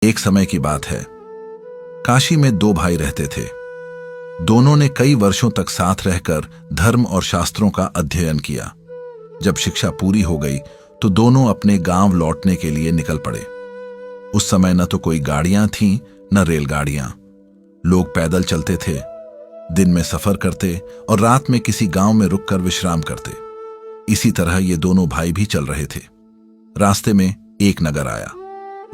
एक समय की बात है। काशी में दो भाई रहते थे। दोनों ने कई वर्षों तक साथ रहकर धर्म और शास्त्रों का अध्ययन किया। जब शिक्षा पूरी हो गई तो दोनों अपने गांव लौटने के लिए निकल पड़े। उस समय न तो कोई गाड़ियां थीं न रेलगाड़ियां। लोग पैदल चलते थे, दिन में सफर करते और रात में किसी गांव में रुककर विश्राम करते। इसी तरह ये दोनों भाई भी चल रहे थे। रास्ते में एक नगर आया।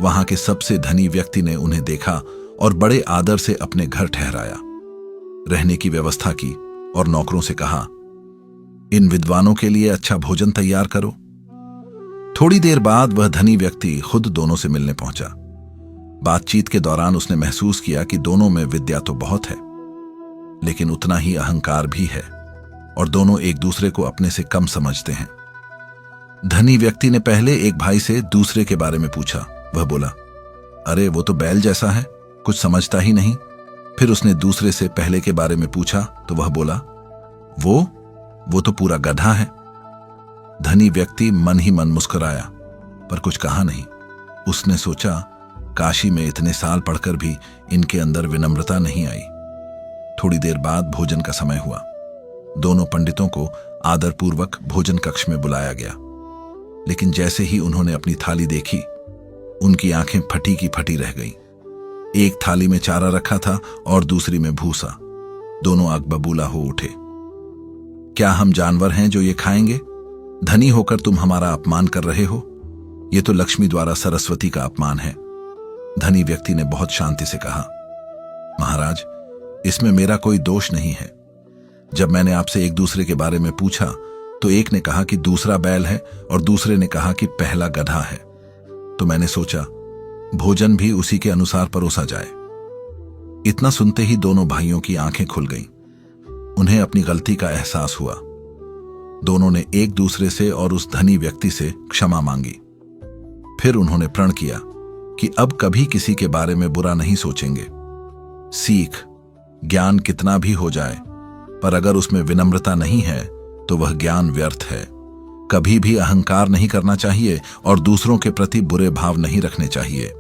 वहां के सबसे धनी व्यक्ति ने उन्हें देखा और बड़े आदर से अपने घर ठहराया। रहने की व्यवस्था की और नौकरों से कहा, इन विद्वानों के लिए अच्छा भोजन तैयार करो। थोड़ी देर बाद वह धनी व्यक्ति खुद दोनों से मिलने पहुंचा। बातचीत के दौरान उसने महसूस किया कि दोनों में विद्या तो बहुत है, लेकिन उतना ही अहंकार भी है और दोनों एक दूसरे को अपने से कम समझते हैं। धनी व्यक्ति ने पहले एक भाई से दूसरे के बारे में पूछा। वह बोला, अरे वो तो बैल जैसा है, कुछ समझता ही नहीं। फिर उसने दूसरे से पहले के बारे में पूछा तो वह बोला, वो तो पूरा गधा है। धनी व्यक्ति मन ही मन मुस्कुराया पर कुछ कहा नहीं। उसने सोचा, काशी में इतने साल पढ़कर भी इनके अंदर विनम्रता नहीं आई। थोड़ी देर बाद भोजन का समय हुआ। दोनों पंडितों को आदरपूर्वक भोजन कक्ष में बुलाया गया, लेकिन जैसे ही उन्होंने अपनी थाली देखी, उनकी आंखें फटी की फटी रह गईं। एक थाली में चारा रखा था और दूसरी में भूसा। दोनों आग बबूला हो उठे। क्या हम जानवर हैं जो ये खाएंगे? धनी होकर तुम हमारा अपमान कर रहे हो। ये तो लक्ष्मी द्वारा सरस्वती का अपमान है। धनी व्यक्ति ने बहुत शांति से कहा, महाराज, इसमें मेरा कोई दोष नहीं है। जब मैंने आपसे एक दूसरे के बारे में पूछा तो एक ने कहा कि दूसरा बैल है और दूसरे ने कहा कि पहला गधा है। तो मैंने सोचा भोजन भी उसी के अनुसार परोसा जाए। इतना सुनते ही दोनों भाइयों की आंखें खुल गईं। उन्हें अपनी गलती का एहसास हुआ। दोनों ने एक दूसरे से और उस धनी व्यक्ति से क्षमा मांगी। फिर उन्होंने प्रण किया कि अब कभी किसी के बारे में बुरा नहीं सोचेंगे। सीख, ज्ञान कितना भी हो जाए, पर अगर उसमें विनम्रता नहीं है तो वह ज्ञान व्यर्थ है। कभी भी अहंकार नहीं करना चाहिए और दूसरों के प्रति बुरे भाव नहीं रखने चाहिए।